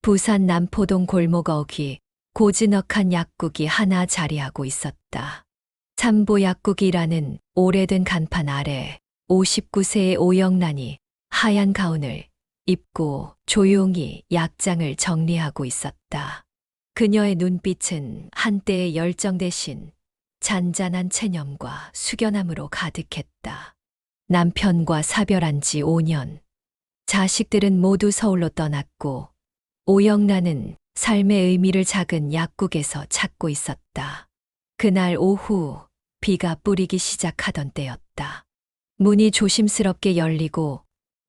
부산 남포동 골목어귀 고즈넉한 약국이 하나 자리하고 있었다. 삼보 약국이라는 오래된 간판 아래 59세의 오영란이 하얀 가운을 입고 조용히 약장을 정리하고 있었다. 그녀의 눈빛은 한때의 열정 대신 잔잔한 체념과 숙연함으로 가득했다. 남편과 사별한 지 5년. 자식들은 모두 서울로 떠났고 오영란은 삶의 의미를 작은 약국에서 찾고 있었다. 그날 오후 비가 뿌리기 시작하던 때였다. 문이 조심스럽게 열리고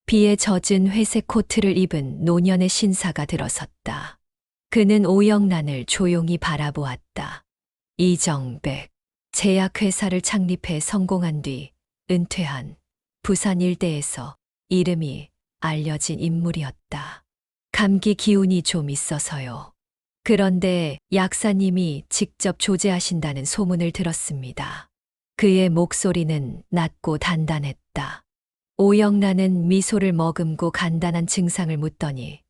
비에 젖은 회색 코트를 입은 노년의 신사가 들어섰다. 그는 오영란을 조용히 바라보았다. 이정백, 제약회사를 창립해 성공한 뒤 은퇴한 부산 일대에서 이름이 알려진 인물이었다. 감기 기운이 좀 있어서요. 그런데 약사님이 직접 조제하신다는 소문을 들었습니다. 그의 목소리는 낮고 단단했다. 오영란은 미소를 머금고 간단한 증상을 묻더니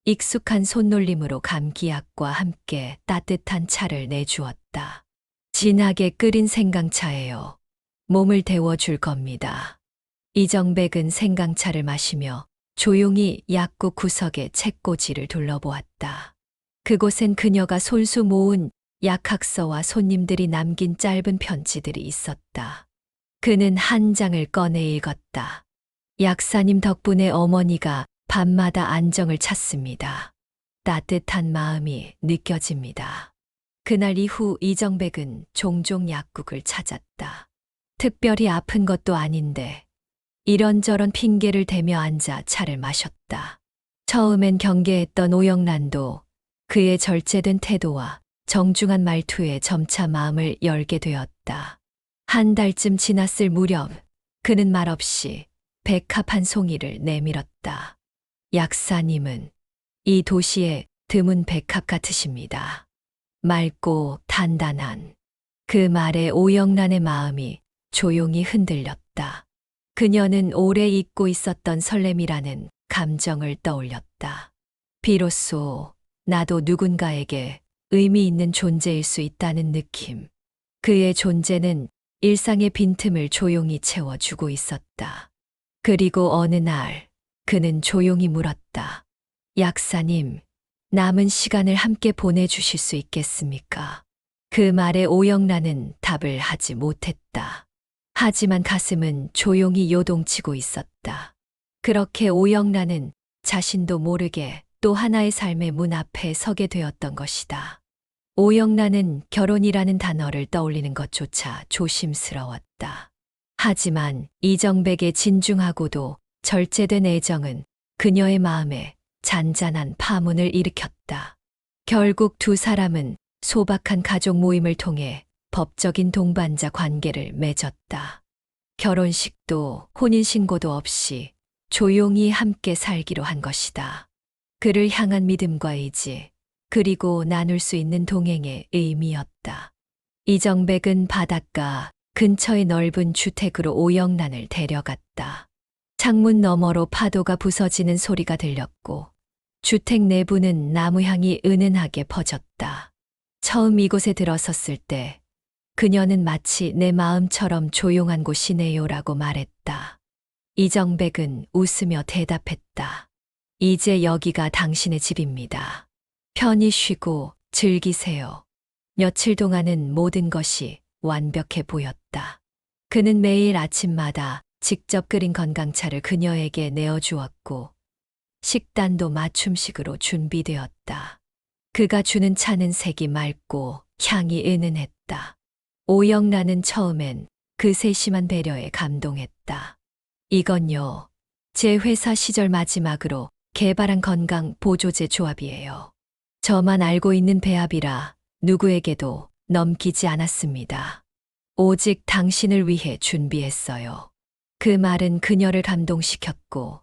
익숙한 손놀림으로 감기약과 함께 따뜻한 차를 내주었다. 진하게 끓인 생강차예요. 몸을 데워줄 겁니다. 이정백은 생강차를 마시며 조용히 약국 구석의 책꽂이를 둘러보았다. 그곳엔 그녀가 손수 모은 약학서와 손님들이 남긴 짧은 편지들이 있었다. 그는 한 장을 꺼내 읽었다. 약사님 덕분에 어머니가 밤마다 안정을 찾습니다. 따뜻한 마음이 느껴집니다. 그날 이후 이정백은 종종 약국을 찾았다. 특별히 아픈 것도 아닌데 이런저런 핑계를 대며 앉아 차를 마셨다. 처음엔 경계했던 오영란도 그의 절제된 태도와 정중한 말투에 점차 마음을 열게 되었다. 한 달쯤 지났을 무렵 그는 말없이 백합 한 송이를 내밀었다. 약사님은 이 도시의 드문 백합 같으십니다. 맑고 단단한 그 말에 오영란의 마음이 조용히 흔들렸다. 그녀는 오래 잊고 있었던 설렘이라는 감정을 떠올렸다. 비로소 나도 누군가에게 의미 있는 존재일 수 있다는 느낌. 그의 존재는 일상의 빈틈을 조용히 채워주고 있었다. 그리고 어느 날 그는 조용히 물었다. 약사님, 남은 시간을 함께 보내주실 수 있겠습니까? 그 말에 오영란은 답을 하지 못했다. 하지만 가슴은 조용히 요동치고 있었다. 그렇게 오영란은 자신도 모르게 또 하나의 삶의 문 앞에 서게 되었던 것이다. 오영란은 결혼이라는 단어를 떠올리는 것조차 조심스러웠다. 하지만 이정백의 진중하고도 절제된 애정은 그녀의 마음에 잔잔한 파문을 일으켰다. 결국 두 사람은 소박한 가족 모임을 통해 법적인 동반자 관계를 맺었다. 결혼식도 혼인신고도 없이 조용히 함께 살기로 한 것이다. 그를 향한 믿음과 의지, 그리고 나눌 수 있는 동행의 의미였다. 이정백은 바닷가 근처의 넓은 주택으로 오영란을 데려갔다. 창문 너머로 파도가 부서지는 소리가 들렸고 주택 내부는 나무향이 은은하게 퍼졌다. 처음 이곳에 들어섰을 때 그녀는 마치 내 마음처럼 조용한 곳이네요라고 말했다. 이정백은 웃으며 대답했다. 이제 여기가 당신의 집입니다. 편히 쉬고 즐기세요. 며칠 동안은 모든 것이 완벽해 보였다. 그는 매일 아침마다 직접 끓인 건강차를 그녀에게 내어주었고 식단도 맞춤식으로 준비되었다. 그가 주는 차는 색이 맑고 향이 은은했다. 오영란은 처음엔 그 세심한 배려에 감동했다. 이건요, 제 회사 시절 마지막으로 개발한 건강 보조제 조합이에요. 저만 알고 있는 배합이라 누구에게도 넘기지 않았습니다. 오직 당신을 위해 준비했어요. 그 말은 그녀를 감동시켰고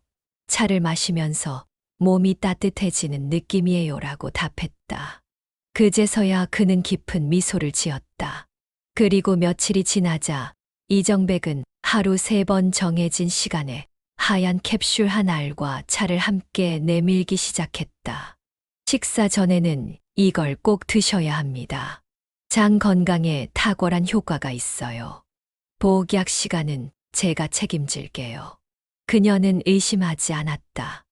차를 마시면서 몸이 따뜻해지는 느낌이에요라고 답했다. 그제서야 그는 깊은 미소를 지었다. 그리고 며칠이 지나자 이정백은 하루 3번 정해진 시간에 하얀 캡슐 한 알과 차를 함께 내밀기 시작했다. 식사 전에는 이걸 꼭 드셔야 합니다. 장 건강에 탁월한 효과가 있어요. 복약 시간은 제가 책임질게요. 그녀는 의심하지 않았다.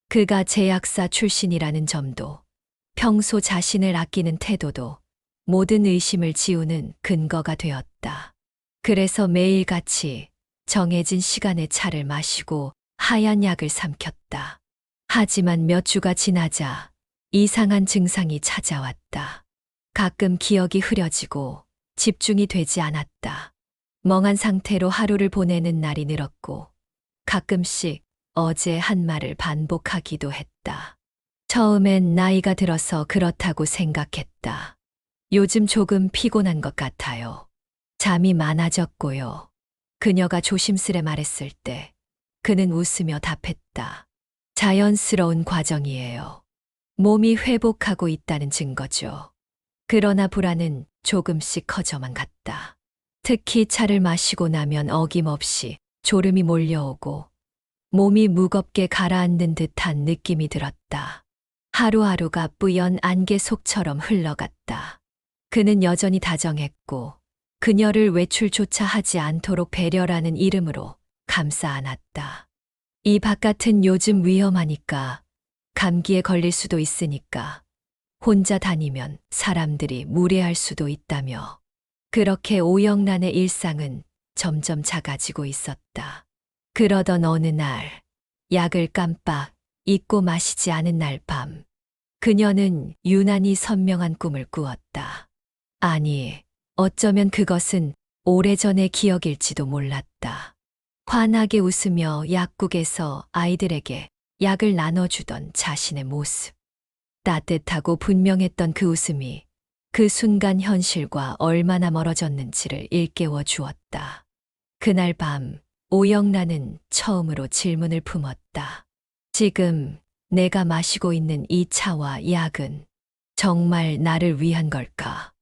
그가 제약사 출신이라는 점도, 평소 자신을 아끼는 태도도 모든 의심을 지우는 근거가 되었다. 그래서 매일같이 정해진 시간에 차를 마시고 하얀 약을 삼켰다. 하지만 몇 주가 지나자 이상한 증상이 찾아왔다. 가끔 기억이 흐려지고 집중이 되지 않았다. 멍한 상태로 하루를 보내는 날이 늘었고 가끔씩 어제 한 말을 반복하기도 했다. 처음엔 나이가 들어서 그렇다고 생각했다. 요즘 조금 피곤한 것 같아요. 잠이 많아졌고요. 그녀가 조심스레 말했을 때 그는 웃으며 답했다. 자연스러운 과정이에요. 몸이 회복하고 있다는 증거죠. 그러나 불안은 조금씩 커져만 갔다. 특히 차를 마시고 나면 어김없이 졸음이 몰려오고 몸이 무겁게 가라앉는 듯한 느낌이 들었다. 하루하루가 뿌연 안개 속처럼 흘러갔다. 그는 여전히 다정했고 그녀를 외출조차 하지 않도록 배려라는 이름으로 감싸 안았다. 이 바깥은 요즘 위험하니까, 감기에 걸릴 수도 있으니까, 혼자 다니면 사람들이 무례할 수도 있다며. 그렇게 오영란의 일상은 점점 작아지고 있었다. 그러던 어느 날, 약을 깜빡 잊고 마시지 않은 날 밤, 그녀는 유난히 선명한 꿈을 꾸었다. 아니, 어쩌면 그것은 오래전의 기억일지도 몰랐다. 환하게 웃으며 약국에서 아이들에게 약을 나눠주던 자신의 모습. 따뜻하고 분명했던 그 웃음이 그 순간 현실과 얼마나 멀어졌는지를 일깨워 주었다. 그날 밤, 오영란은 처음으로 질문을 품었다. 지금 내가 마시고 있는 이 차와 약은 정말 나를 위한 걸까?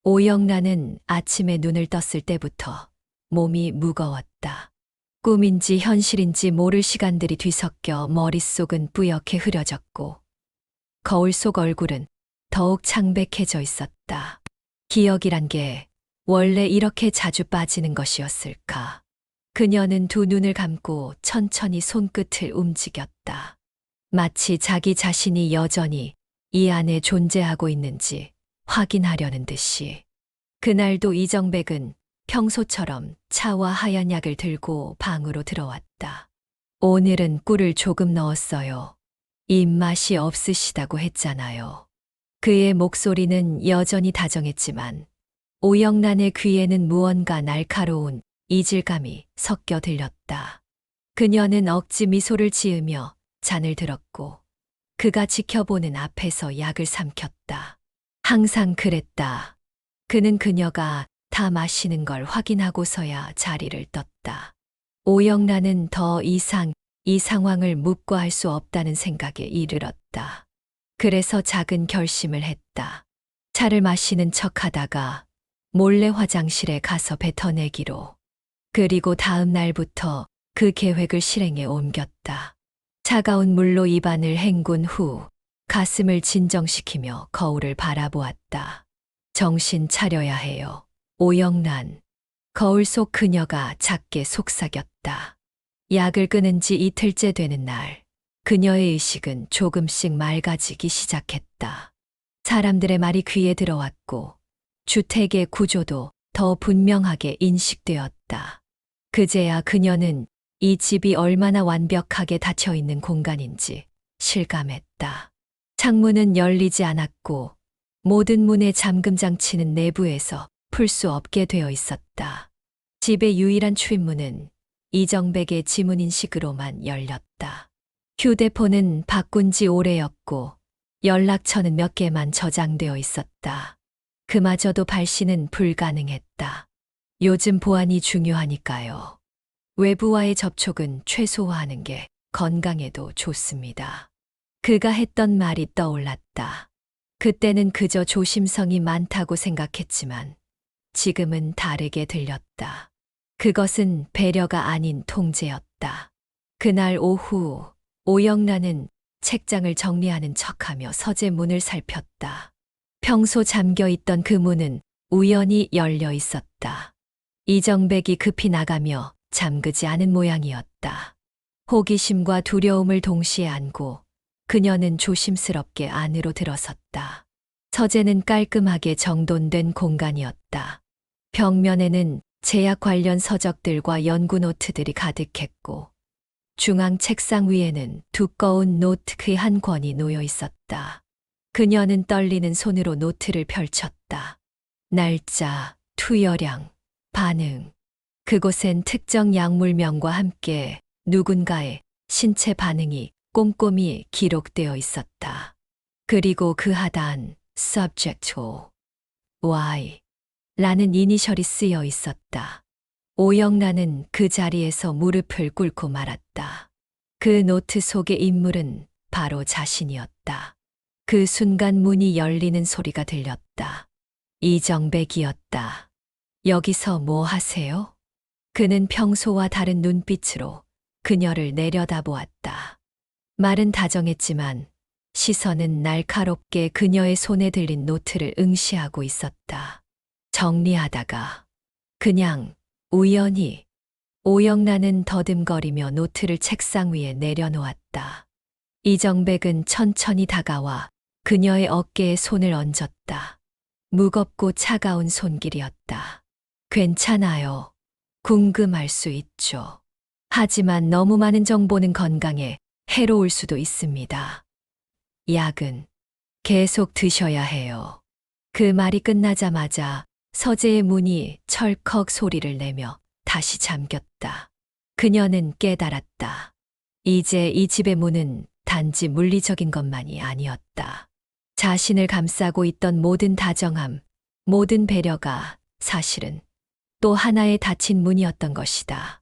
오영란은 아침에 눈을 떴을 때부터 몸이 무거웠다. 꿈인지 현실인지 모를 시간들이 뒤섞여 머릿속은 뿌옇게 흐려졌고 거울 속 얼굴은 더욱 창백해져 있었다. 기억이란 게 원래 이렇게 자주 빠지는 것이었을까? 그녀는 두 눈을 감고 천천히 손끝을 움직였다. 마치 자기 자신이 여전히 이 안에 존재하고 있는지 확인하려는 듯이. 그날도 이정백은 평소처럼 차와 하얀 약을 들고 방으로 들어왔다. 오늘은 꿀을 조금 넣었어요. 입맛이 없으시다고 했잖아요. 그의 목소리는 여전히 다정했지만 오영란의 귀에는 무언가 날카로운 이질감이 섞여 들렸다. 그녀는 억지 미소를 지으며 잔을 들었고 그가 지켜보는 앞에서 약을 삼켰다. 항상 그랬다. 그는 그녀가 다 마시는 걸 확인하고서야 자리를 떴다. 오영란은 더 이상 이 상황을 묵과할 수 없다는 생각에 이르렀다. 그래서 작은 결심을 했다. 차를 마시는 척 하다가 몰래 화장실에 가서 뱉어내기로. 그리고 다음 날부터 그 계획을 실행에 옮겼다. 차가운 물로 입안을 헹군 후 가슴을 진정시키며 거울을 바라보았다. 정신 차려야 해요. 오영란. 거울 속 그녀가 작게 속삭였다. 약을 끊은 지 이틀째 되는 날, 그녀의 의식은 조금씩 맑아지기 시작했다. 사람들의 말이 귀에 들어왔고, 주택의 구조도 더 분명하게 인식되었다. 그제야 그녀는 이 집이 얼마나 완벽하게 닫혀 있는 공간인지 실감했다. 창문은 열리지 않았고, 모든 문의 잠금 장치는 내부에서 풀 수 없게 되어 있었다. 집의 유일한 출입문은 이정백의 지문 인식으로만 열렸다. 휴대폰은 바꾼 지 오래였고 연락처는 몇 개만 저장되어 있었다. 그마저도 발신은 불가능했다. 요즘 보안이 중요하니까요. 외부와의 접촉은 최소화하는 게 건강에도 좋습니다. 그가 했던 말이 떠올랐다. 그때는 그저 조심성이 많다고 생각했지만 지금은 다르게 들렸다. 그것은 배려가 아닌 통제였다. 그날 오후 오영란은 책장을 정리하는 척하며 서재 문을 살폈다. 평소 잠겨 있던 그 문은 우연히 열려 있었다. 이정백이 급히 나가며 잠그지 않은 모양이었다. 호기심과 두려움을 동시에 안고 그녀는 조심스럽게 안으로 들어섰다. 서재는 깔끔하게 정돈된 공간이었다. 벽면에는 제약 관련 서적들과 연구 노트들이 가득했고 중앙 책상 위에는 두꺼운 노트의 한 권이 놓여 있었다. 그녀는 떨리는 손으로 노트를 펼쳤다. 날짜, 투여량, 반응. 그곳엔 특정 약물명과 함께 누군가의 신체 반응이 꼼꼼히 기록되어 있었다. 그리고 그 하단 subject Y 라는 이니셜이 쓰여 있었다. 오영란은 그 자리에서 무릎을 꿇고 말았다. 그 노트 속의 인물은 바로 자신이었다. 그 순간 문이 열리는 소리가 들렸다. 이정백이었다. 여기서 뭐 하세요? 그는 평소와 다른 눈빛으로 그녀를 내려다보았다. 말은 다정했지만 시선은 날카롭게 그녀의 손에 들린 노트를 응시하고 있었다. 정리하다가 그냥 우연히 오영란은 더듬거리며 노트를 책상 위에 내려놓았다. 이정백은 천천히 다가와 그녀의 어깨에 손을 얹었다. 무겁고 차가운 손길이었다. 괜찮아요. 궁금할 수 있죠. 하지만 너무 많은 정보는 건강에 해로울 수도 있습니다. 약은 계속 드셔야 해요. 그 말이 끝나자마자 서재의 문이 철컥 소리를 내며 다시 잠겼다. 그녀는 깨달았다. 이제 이 집의 문은 단지 물리적인 것만이 아니었다. 자신을 감싸고 있던 모든 다정함, 모든 배려가 사실은 또 하나의 닫힌 문이었던 것이다.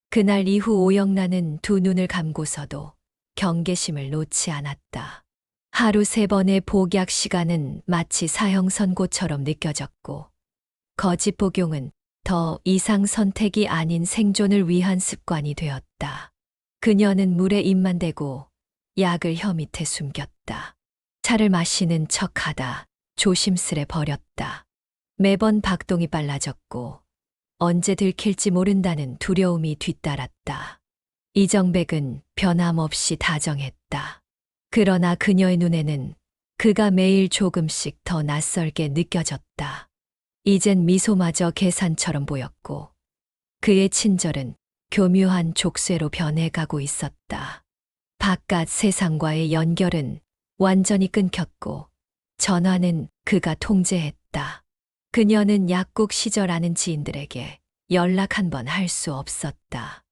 그날 이후 오영란은 두 눈을 감고서도 경계심을 놓지 않았다. 하루 3번의 복약 시간은 마치 사형 선고처럼 느껴졌고 거짓 복용은 더 이상 선택이 아닌 생존을 위한 습관이 되었다. 그녀는 물에 입만 대고 약을 혀 밑에 숨겼다. 차를 마시는 척하다 조심스레 버렸다. 매번 박동이 빨라졌고 언제 들킬지 모른다는 두려움이 뒤따랐다. 이정백은 변함없이 다정했다. 그러나 그녀의 눈에는 그가 매일 조금씩 더 낯설게 느껴졌다. 이젠 미소마저 계산처럼 보였고 그의 친절은 교묘한 족쇄로 변해가고 있었다. 바깥 세상과의 연결은 완전히 끊겼고 전화는 그가 통제했다. 그녀는 약국 시절 아는 지인들에게 연락 한 번 할 수 없었다.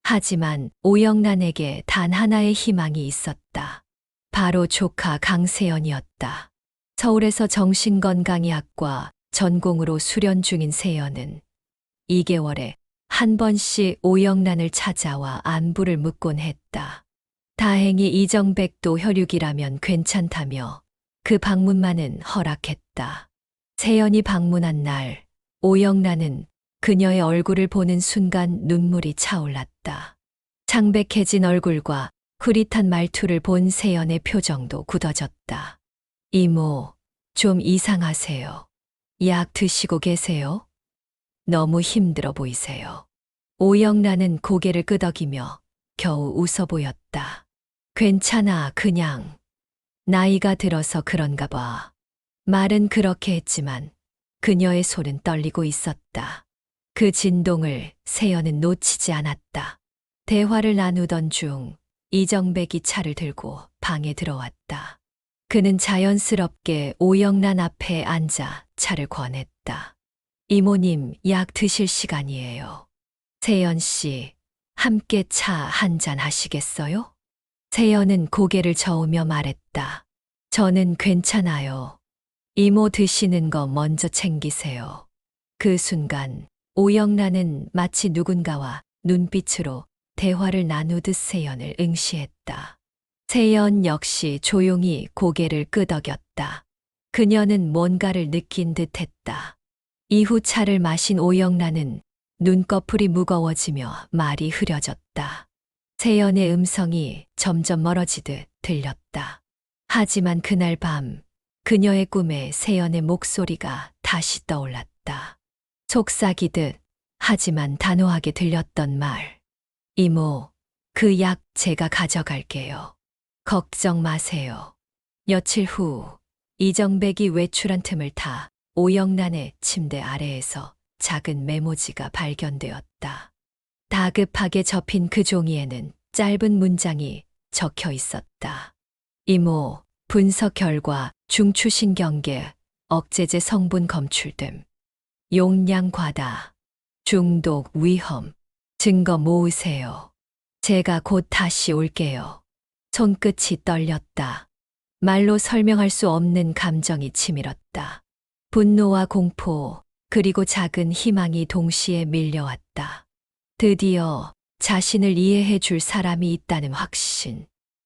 하지만 오영란에게 단 하나의 희망이 있었다. 바로 조카 강세연이었다. 서울에서 정신건강의학과 전공으로 수련 중인 세연은 2개월에 한 번씩 오영란을 찾아와 안부를 묻곤 했다. 다행히 이정백도 혈육이라면 괜찮다며 그 방문만은 허락했다. 세연이 방문한 날, 오영란은 그녀의 얼굴을 보는 순간 눈물이 차올랐다. 창백해진 얼굴과 흐릿한 말투를 본 세연의 표정도 굳어졌다. 이모, 좀 이상하세요. 약 드시고 계세요? 너무 힘들어 보이세요. 오영란은 고개를 끄덕이며 겨우 웃어 보였다. 괜찮아, 그냥. 나이가 들어서 그런가 봐. 말은 그렇게 했지만 그녀의 손은 떨리고 있었다. 그 진동을 세연은 놓치지 않았다. 대화를 나누던 중 이정백이 차를 들고 방에 들어왔다. 그는 자연스럽게 오영란 앞에 앉아 차를 권했다. 이모님, 약 드실 시간이에요. 세연 씨, 함께 차 한잔 하시겠어요? 세연은 고개를 저으며 말했다. 저는 괜찮아요. 이모 드시는 거 먼저 챙기세요. 그 순간 오영란은 마치 누군가와 눈빛으로 대화를 나누듯 세연을 응시했다. 세연 역시 조용히 고개를 끄덕였다. 그녀는 뭔가를 느낀 듯했다. 이후 차를 마신 오영란은 눈꺼풀이 무거워지며 말이 흐려졌다. 세연의 음성이 점점 멀어지듯 들렸다. 하지만 그날 밤 그녀의 꿈에 세연의 목소리가 다시 떠올랐다. 속삭이듯 하지만 단호하게 들렸던 말. 이모, 그 약 제가 가져갈게요. 걱정 마세요. 며칠 후 이정백이 외출한 틈을 타 오영란의 침대 아래에서 작은 메모지가 발견되었다. 다급하게 접힌 그 종이에는 짧은 문장이 적혀 있었다. 이모, 분석 결과 중추신경계, 억제제 성분 검출됨. 용량 과다, 중독 위험, 증거 모으세요. 제가 곧 다시 올게요. 손끝이 떨렸다. 말로 설명할 수 없는 감정이 치밀었다. 분노와 공포, 그리고 작은 희망이 동시에 밀려왔다. 드디어 자신을 이해해 줄 사람이 있다는 확신.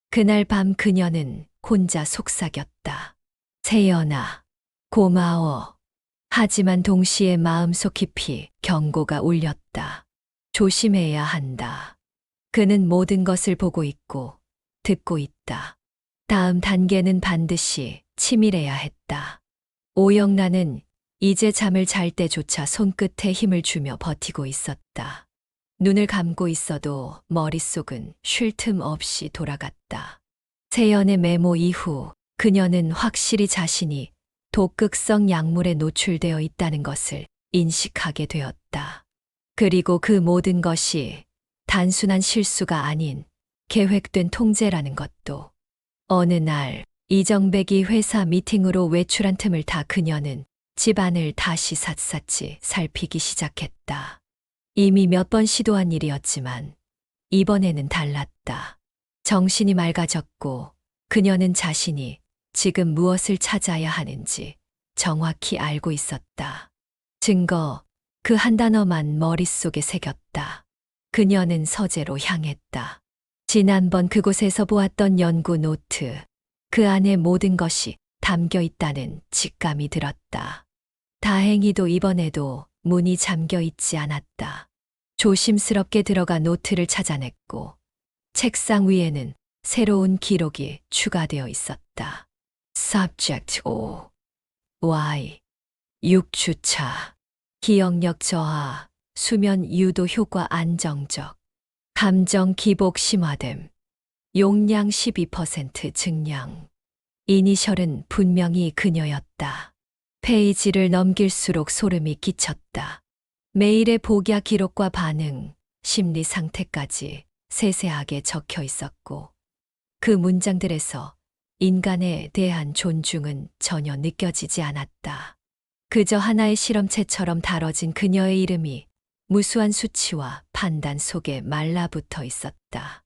그날 밤 그녀는 혼자 속삭였다. 세연아, 고마워. 하지만 동시에 마음속 깊이 경고가 울렸다. 조심해야 한다. 그는 모든 것을 보고 있고 듣고 있다. 다음 단계는 반드시 치밀해야 했다. 오영란은 이제 잠을 잘 때조차 손끝에 힘을 주며 버티고 있었다. 눈을 감고 있어도 머릿속은 쉴 틈 없이 돌아갔다. 세연의 메모 이후 그녀는 확실히 자신이 독극성 약물에 노출되어 있다는 것을 인식하게 되었다. 그리고 그 모든 것이 단순한 실수가 아닌 계획된 통제라는 것도. 어느 날 이정백이 회사 미팅으로 외출한 틈을 타 그녀는 집안을 다시 샅샅이 살피기 시작했다. 이미 몇 번 시도한 일이었지만 이번에는 달랐다. 정신이 맑아졌고 그녀는 자신이 지금 무엇을 찾아야 하는지 정확히 알고 있었다. 증거, 그 한 단어만 머릿속에 새겼다. 그녀는 서재로 향했다. 지난번 그곳에서 보았던 연구 노트, 그 안에 모든 것이 담겨 있다는 직감이 들었다. 다행히도 이번에도 문이 잠겨 있지 않았다. 조심스럽게 들어가 노트를 찾아냈고 책상 위에는 새로운 기록이 추가되어 있었다. Subject O. Y. 6주차. 기억력 저하, 수면 유도 효과 안정적. 감정 기복 심화됨. 용량 12% 증량. 이니셜은 분명히 그녀였다. 페이지를 넘길수록 소름이 끼쳤다. 매일의 복약 기록과 반응, 심리 상태까지 세세하게 적혀 있었고 그 문장들에서 인간에 대한 존중은 전혀 느껴지지 않았다. 그저 하나의 실험체처럼 다뤄진 그녀의 이름이 무수한 수치와 판단 속에 말라붙어 있었다.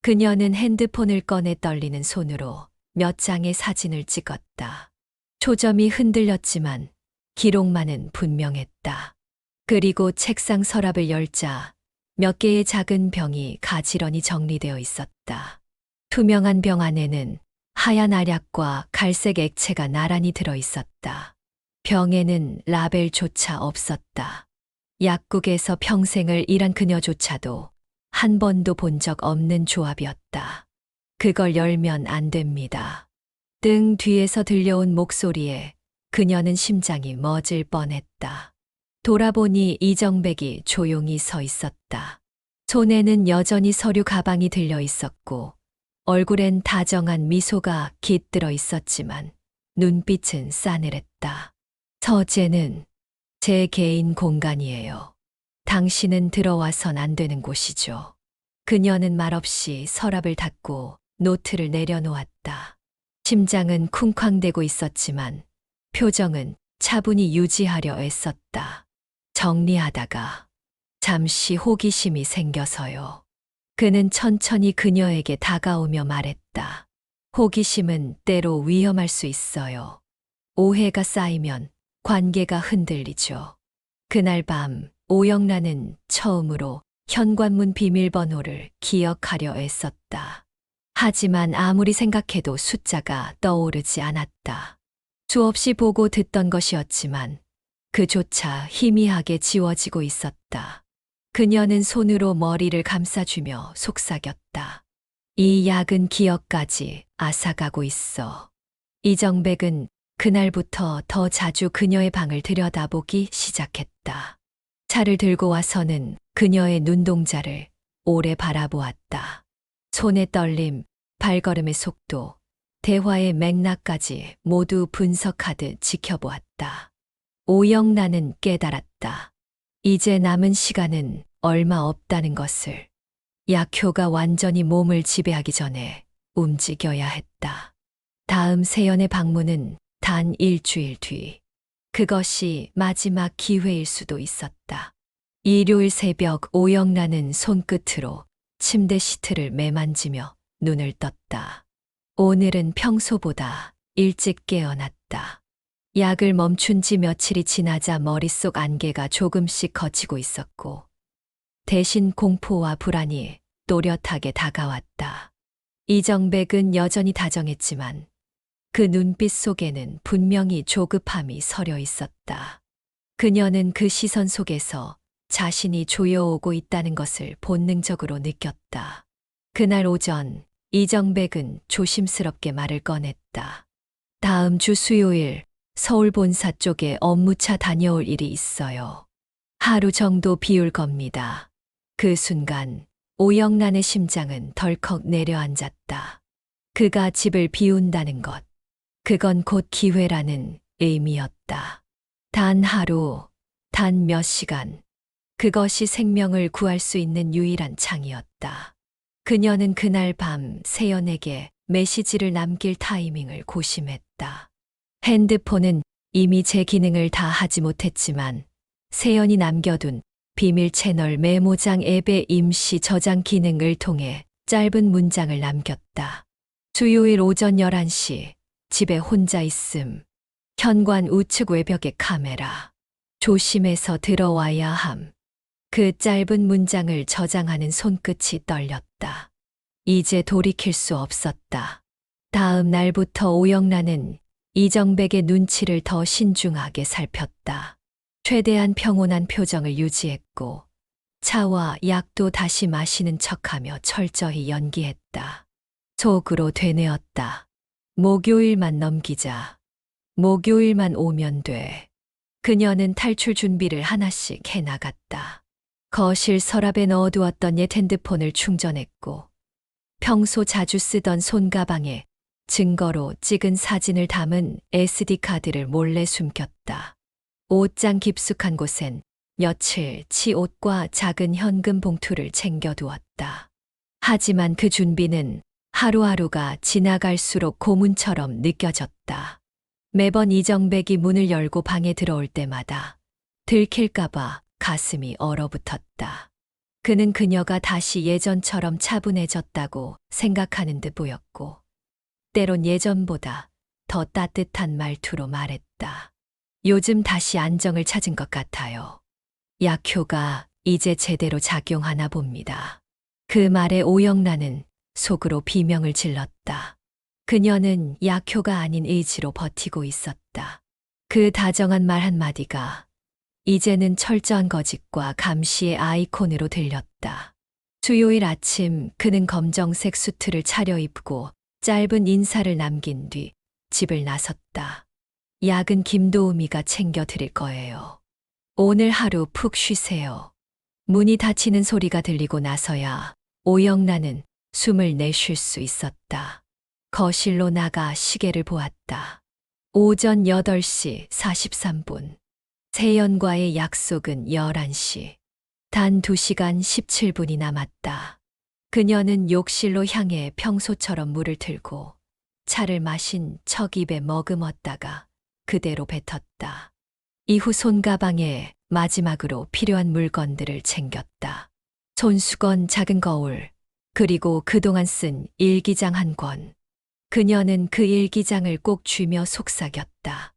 그녀는 핸드폰을 꺼내 떨리는 손으로 몇 장의 사진을 찍었다. 초점이 흔들렸지만 기록만은 분명했다. 그리고 책상 서랍을 열자 몇 개의 작은 병이 가지런히 정리되어 있었다. 투명한 병 안에는 하얀 알약과 갈색 액체가 나란히 들어 있었다. 병에는 라벨조차 없었다. 약국에서 평생을 일한 그녀조차도 한 번도 본 적 없는 조합이었다. 그걸 열면 안 됩니다. 등 뒤에서 들려온 목소리에 그녀는 심장이 멎을 뻔했다. 돌아보니 이정백이 조용히 서 있었다. 손에는 여전히 서류 가방이 들려 있었고 얼굴엔 다정한 미소가 깃들어 있었지만 눈빛은 싸늘했다. 서재는 제 개인 공간이에요. 당신은 들어와선 안 되는 곳이죠. 그녀는 말없이 서랍을 닫고 노트를 내려놓았다. 심장은 쿵쾅대고 있었지만 표정은 차분히 유지하려 애썼다. 정리하다가 잠시 호기심이 생겨서요. 그는 천천히 그녀에게 다가오며 말했다. 호기심은 때로 위험할 수 있어요. 오해가 쌓이면 관계가 흔들리죠. 그날 밤 오영란은 처음으로 현관문 비밀번호를 기억하려 애썼다. 하지만 아무리 생각해도 숫자가 떠오르지 않았다. 수없이 보고 듣던 것이었지만 그조차 희미하게 지워지고 있었다. 그녀는 손으로 머리를 감싸주며 속삭였다. 이 약은 기억까지 앗아가고 있어. 이정백은 그날부터 더 자주 그녀의 방을 들여다보기 시작했다. 차를 들고 와서는 그녀의 눈동자를 오래 바라보았다. 손의 떨림, 발걸음의 속도, 대화의 맥락까지 모두 분석하듯 지켜보았다. 오영란은 깨달았다. 이제 남은 시간은 얼마 없다는 것을. 약효가 완전히 몸을 지배하기 전에 움직여야 했다. 다음 세연의 방문은 단 일주일 뒤. 그것이 마지막 기회일 수도 있었다. 일요일 새벽 오영란은 손끝으로 침대 시트를 매만지며 눈을 떴다. 오늘은 평소보다 일찍 깨어났다. 약을 멈춘 지 며칠이 지나자 머릿속 안개가 조금씩 걷히고 있었고, 대신 공포와 불안이 또렷하게 다가왔다. 이정백은 여전히 다정했지만 그 눈빛 속에는 분명히 조급함이 서려 있었다. 그녀는 그 시선 속에서 자신이 조여오고 있다는 것을 본능적으로 느꼈다. 그날 오전, 이정백은 조심스럽게 말을 꺼냈다. 다음 주 수요일 서울 본사 쪽에 업무차 다녀올 일이 있어요. 하루 정도 비울 겁니다. 그 순간 오영란의 심장은 덜컥 내려앉았다. 그가 집을 비운다는 것. 그건 곧 기회라는 의미였다. 단 하루, 단 몇 시간. 그것이 생명을 구할 수 있는 유일한 창이었다. 그녀는 그날 밤 세연에게 메시지를 남길 타이밍을 고심했다. 핸드폰은 이미 제 기능을 다 하지 못했지만 세연이 남겨둔 비밀 채널 메모장 앱의 임시 저장 기능을 통해 짧은 문장을 남겼다. 수요일 오전 11시 집에 혼자 있음. 현관 우측 외벽에 카메라. 조심해서 들어와야 함. 그 짧은 문장을 저장하는 손끝이 떨렸다. 이제 돌이킬 수 없었다. 다음 날부터 오영란은 이정백의 눈치를 더 신중하게 살폈다. 최대한 평온한 표정을 유지했고 차와 약도 다시 마시는 척하며 철저히 연기했다. 속으로 되뇌었다. 목요일만 넘기자. 목요일만 오면 돼. 그녀는 탈출 준비를 하나씩 해나갔다. 거실 서랍에 넣어두었던 옛 핸드폰을 충전했고 평소 자주 쓰던 손가방에 증거로 찍은 사진을 담은 SD카드를 몰래 숨겼다. 옷장 깊숙한 곳엔 며칠치 옷과 작은 현금 봉투를 챙겨두었다. 하지만 그 준비는 하루하루가 지나갈수록 고문처럼 느껴졌다. 매번 이정백이 문을 열고 방에 들어올 때마다 들킬까봐 가슴이 얼어붙었다. 그는 그녀가 다시 예전처럼 차분해졌다고 생각하는 듯 보였고, 때론 예전보다 더 따뜻한 말투로 말했다. 요즘 다시 안정을 찾은 것 같아요. 약효가 이제 제대로 작용하나 봅니다. 그 말에 오영란은 속으로 비명을 질렀다. 그녀는 약효가 아닌 의지로 버티고 있었다. 그 다정한 말 한마디가 이제는 철저한 거짓과 감시의 아이콘으로 들렸다. 수요일 아침 그는 검정색 수트를 차려입고 짧은 인사를 남긴 뒤 집을 나섰다. 약은 김도우미가 챙겨 드릴 거예요. 오늘 하루 푹 쉬세요. 문이 닫히는 소리가 들리고 나서야 오영란은 숨을 내쉴 수 있었다. 거실로 나가 시계를 보았다. 오전 8시 43분. 세연과의 약속은 11시. 단 2시간 17분이 남았다. 그녀는 욕실로 향해 평소처럼 물을 들고 차를 마신 척 입에 머금었다가 그대로 뱉었다. 이후 손가방에 마지막으로 필요한 물건들을 챙겼다. 손수건, 작은 거울, 그리고 그동안 쓴 일기장 한 권. 그녀는 그 일기장을 꼭 쥐며 속삭였다.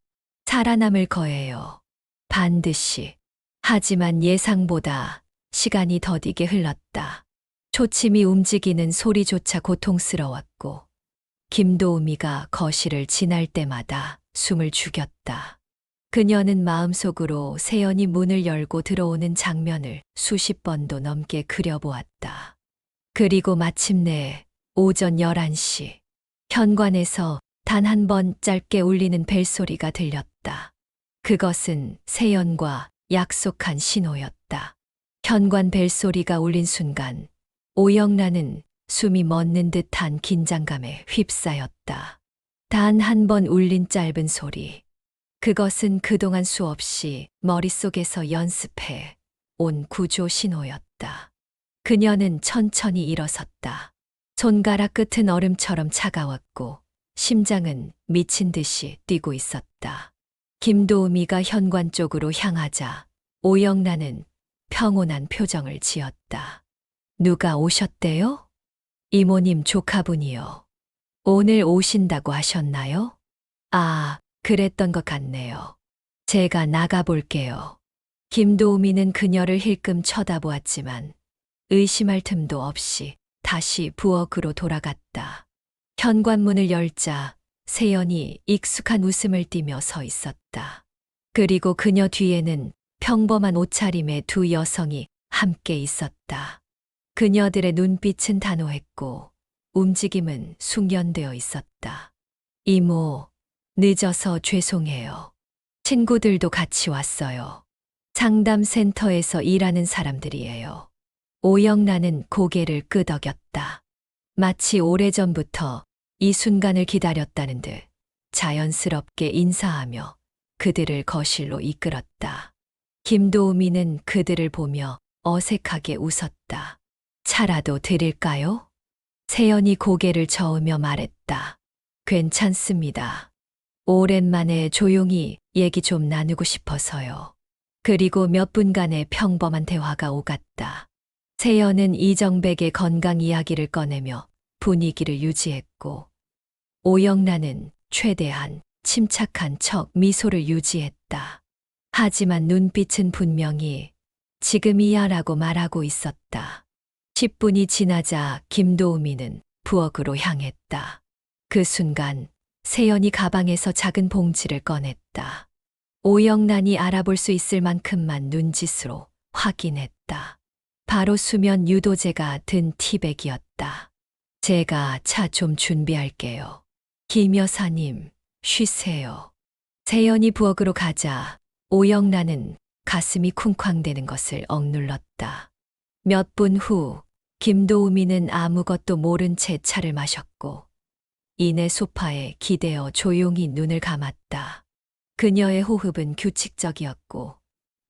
살아남을 거예요. 반드시. 하지만 예상보다 시간이 더디게 흘렀다. 초침이 움직이는 소리조차 고통스러웠고 김도우미가 거실을 지날 때마다 숨을 죽였다. 그녀는 마음속으로 세연이 문을 열고 들어오는 장면을 수십 번도 넘게 그려보았다. 그리고 마침내 오전 11시 현관에서 단 한 번 짧게 울리는 벨소리가 들렸다. 그것은 세연과 약속한 신호였다. 현관 벨소리가 울린 순간 오영란은 숨이 멎는 듯한 긴장감에 휩싸였다. 단 한 번 울린 짧은 소리. 그것은 그동안 수없이 머릿속에서 연습해 온 구조 신호였다. 그녀는 천천히 일어섰다. 손가락 끝은 얼음처럼 차가웠고 심장은 미친 듯이 뛰고 있었다. 김도우미가 현관 쪽으로 향하자 오영란은 평온한 표정을 지었다. 누가 오셨대요? 이모님 조카분이요. 오늘 오신다고 하셨나요? 아, 그랬던 것 같네요. 제가 나가볼게요. 김도우미는 그녀를 힐끔 쳐다보았지만 의심할 틈도 없이 다시 부엌으로 돌아갔다. 현관문을 열자 세연이 익숙한 웃음을 띠며 서 있었다. 그리고 그녀 뒤에는 평범한 옷차림의 두 여성이 함께 있었다. 그녀들의 눈빛은 단호했고 움직임은 숙련되어 있었다. 이모, 늦어서 죄송해요. 친구들도 같이 왔어요. 상담센터에서 일하는 사람들이에요. 오영란은 고개를 끄덕였다. 마치 오래전부터 이 순간을 기다렸다는 듯 자연스럽게 인사하며 그들을 거실로 이끌었다. 김도우미는 그들을 보며 어색하게 웃었다. 차라도 드릴까요? 세연이 고개를 저으며 말했다. 괜찮습니다. 오랜만에 조용히 얘기 좀 나누고 싶어서요. 그리고 몇 분간의 평범한 대화가 오갔다. 세연은 이정백의 건강 이야기를 꺼내며 분위기를 유지했고 오영란은 최대한 침착한 척 미소를 유지했다. 하지만 눈빛은 분명히 지금이야 라고 말하고 있었다. 10분이 지나자 김도우미는 부엌으로 향했다. 그 순간 세연이 가방에서 작은 봉지를 꺼냈다. 오영란이 알아볼 수 있을 만큼만 눈짓으로 확인했다. 바로 수면 유도제가 든 티백이었다. 제가 차 좀 준비할게요. 김 여사님, 쉬세요. 세연이 부엌으로 가자 오영란은 가슴이 쿵쾅대는 것을 억눌렀다. 몇 분 후 김도우미는 아무것도 모른 채 차를 마셨고 이내 소파에 기대어 조용히 눈을 감았다. 그녀의 호흡은 규칙적이었고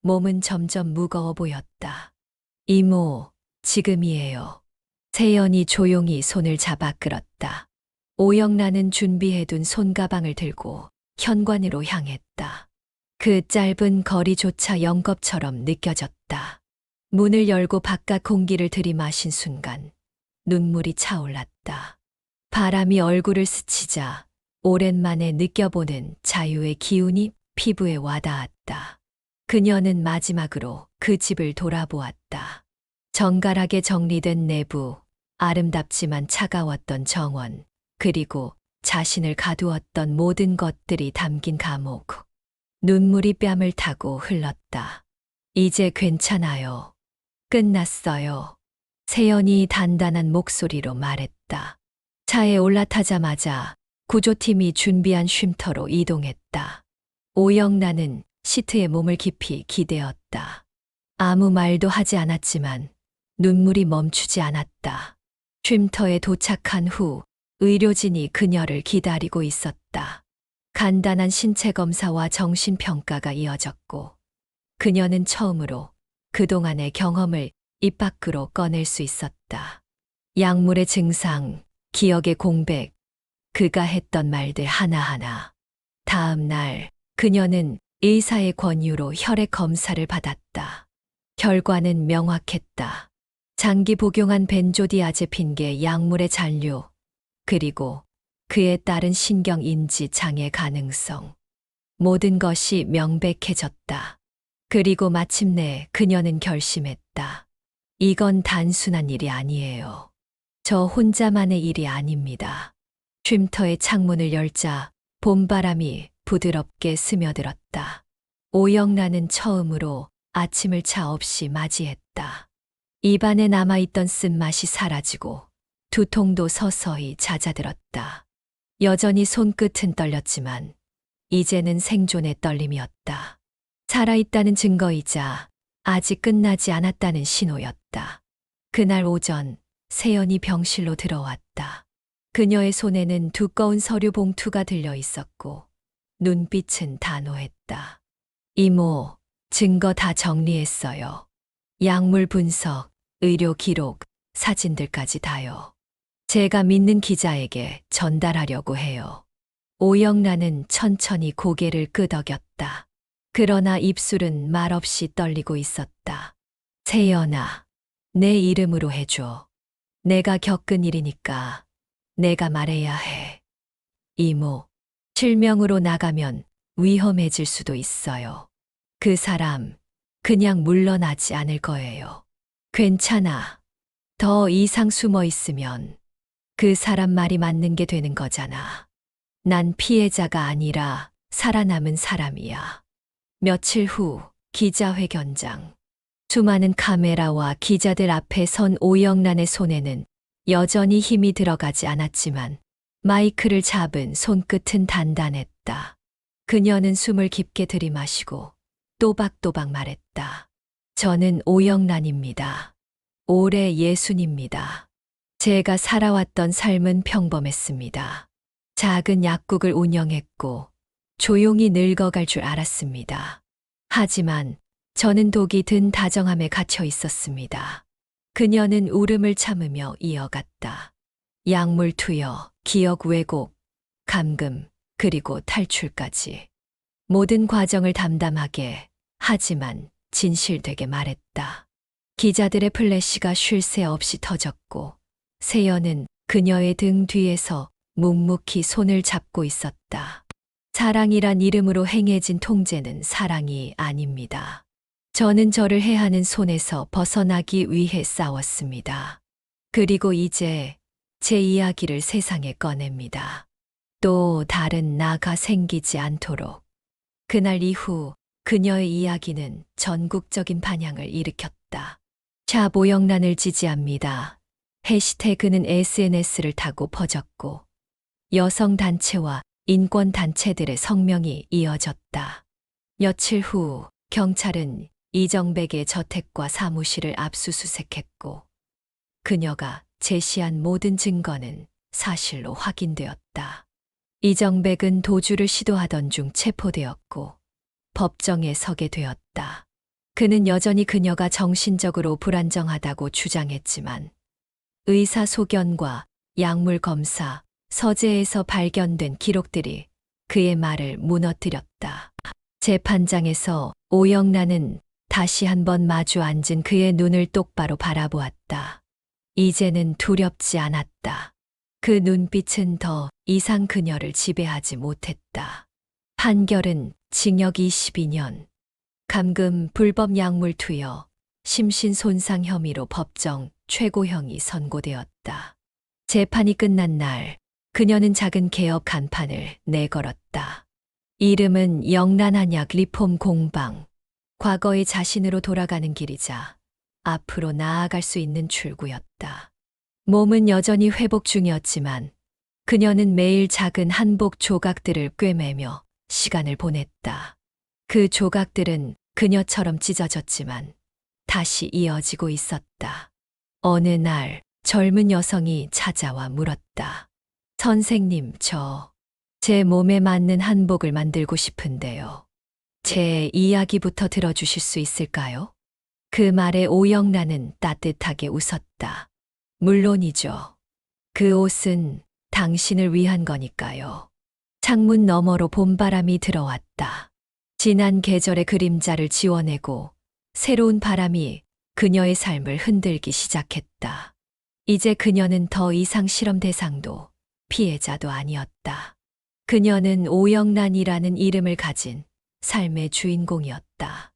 몸은 점점 무거워 보였다. 이모, 지금이에요. 세연이 조용히 손을 잡아 끌었다. 오영란은 준비해둔 손가방을 들고 현관으로 향했다. 그 짧은 거리조차 영겁처럼 느껴졌다. 문을 열고 바깥 공기를 들이마신 순간 눈물이 차올랐다. 바람이 얼굴을 스치자 오랜만에 느껴보는 자유의 기운이 피부에 와닿았다. 그녀는 마지막으로 그 집을 돌아보았다. 정갈하게 정리된 내부, 아름답지만 차가웠던 정원, 그리고 자신을 가두었던 모든 것들이 담긴 감옥. 눈물이 뺨을 타고 흘렀다. 이제 괜찮아요. 끝났어요. 세연이 단단한 목소리로 말했다. 차에 올라타자마자 구조팀이 준비한 쉼터로 이동했다. 오영란은 시트에 몸을 깊이 기대었다. 아무 말도 하지 않았지만 눈물이 멈추지 않았다. 쉼터에 도착한 후 의료진이 그녀를 기다리고 있었다. 간단한 신체 검사와 정신평가가 이어졌고 그녀는 처음으로 그동안의 경험을 입 밖으로 꺼낼 수 있었다. 약물의 증상, 기억의 공백, 그가 했던 말들 하나하나. 다음 날 그녀는 의사의 권유로 혈액 검사를 받았다. 결과는 명확했다. 장기 복용한 벤조디아제핀계 약물의 잔류, 그리고 그에 따른 신경인지 장애 가능성. 모든 것이 명백해졌다. 그리고 마침내 그녀는 결심했다. 이건 단순한 일이 아니에요. 저 혼자만의 일이 아닙니다. 쉼터의 창문을 열자 봄바람이 부드럽게 스며들었다. 오영란은 처음으로 아침을 차 없이 맞이했다. 입안에 남아있던 쓴맛이 사라지고 두통도 서서히 잦아들었다. 여전히 손끝은 떨렸지만 이제는 생존의 떨림이었다. 살아있다는 증거이자 아직 끝나지 않았다는 신호였다. 그날 오전 세연이 병실로 들어왔다. 그녀의 손에는 두꺼운 서류 봉투가 들려 있었고 눈빛은 단호했다. 이모, 증거 다 정리했어요. 약물 분석, 의료 기록, 사진들까지 다요. 제가 믿는 기자에게 전달하려고 해요. 오영란은 천천히 고개를 끄덕였다. 그러나 입술은 말없이 떨리고 있었다. 세연아, 내 이름으로 해줘. 내가 겪은 일이니까 내가 말해야 해. 이모, 실명으로 나가면 위험해질 수도 있어요. 그 사람 그냥 물러나지 않을 거예요. 괜찮아. 더 이상 숨어 있으면 그 사람 말이 맞는 게 되는 거잖아. 난 피해자가 아니라 살아남은 사람이야. 며칠 후 기자회견장. 수많은 카메라와 기자들 앞에 선 오영란의 손에는 여전히 힘이 들어가지 않았지만 마이크를 잡은 손끝은 단단했다. 그녀는 숨을 깊게 들이마시고 또박또박 말했다. 저는 오영란입니다. 올해 60입니다. 제가 살아왔던 삶은 평범했습니다. 작은 약국을 운영했고 조용히 늙어갈 줄 알았습니다. 하지만 저는 독이 든 다정함에 갇혀 있었습니다. 그녀는 울음을 참으며 이어갔다. 약물 투여, 기억 왜곡, 감금, 그리고 탈출까지. 모든 과정을 담담하게, 하지만 진실되게 말했다. 기자들의 플래시가 쉴 새 없이 터졌고 세연은 그녀의 등 뒤에서 묵묵히 손을 잡고 있었다. 사랑이란 이름으로 행해진 통제는 사랑이 아닙니다. 저는 저를 해하는 손에서 벗어나기 위해 싸웠습니다. 그리고 이제 제 이야기를 세상에 꺼냅니다. 또 다른 나가 생기지 않도록. 그날 이후 그녀의 이야기는 전국적인 반향을 일으켰다. 샵 오영란을 지지합니다. 해시태그는 SNS를 타고 퍼졌고 여성단체와 인권단체들의 성명이 이어졌다. 며칠 후 경찰은 이정백의 저택과 사무실을 압수수색했고 그녀가 제시한 모든 증거는 사실로 확인되었다. 이정백은 도주를 시도하던 중 체포되었고 법정에 서게 되었다. 그는 여전히 그녀가 정신적으로 불안정하다고 주장했지만 의사소견과 약물 검사, 서재에서 발견된 기록들이 그의 말을 무너뜨렸다. 재판장에서 오영란은 다시 한번 마주 앉은 그의 눈을 똑바로 바라보았다. 이제는 두렵지 않았다. 그 눈빛은 더 이상 그녀를 지배하지 못했다. 판결은 징역 22년, 감금 불법 약물 투여, 심신손상 혐의로 법정 최고형이 선고되었다. 재판이 끝난 날 그녀는 작은 개업 간판을 내걸었다. 이름은 영란한약 리폼 공방. 과거의 자신으로 돌아가는 길이자 앞으로 나아갈 수 있는 출구였다. 몸은 여전히 회복 중이었지만 그녀는 매일 작은 한복 조각들을 꿰매며 시간을 보냈다. 그 조각들은 그녀처럼 찢어졌지만 다시 이어지고 있었다. 어느 날 젊은 여성이 찾아와 물었다. 선생님, 제 몸에 맞는 한복을 만들고 싶은데요. 제 이야기부터 들어주실 수 있을까요? 그 말에 오영란은 따뜻하게 웃었다. 물론이죠. 그 옷은 당신을 위한 거니까요. 창문 너머로 봄바람이 들어왔다. 지난 계절의 그림자를 지워내고 새로운 바람이 그녀의 삶을 흔들기 시작했다. 이제 그녀는 더 이상 실험 대상도 피해자도 아니었다. 그녀는 오영란이라는 이름을 가진 삶의 주인공이었다.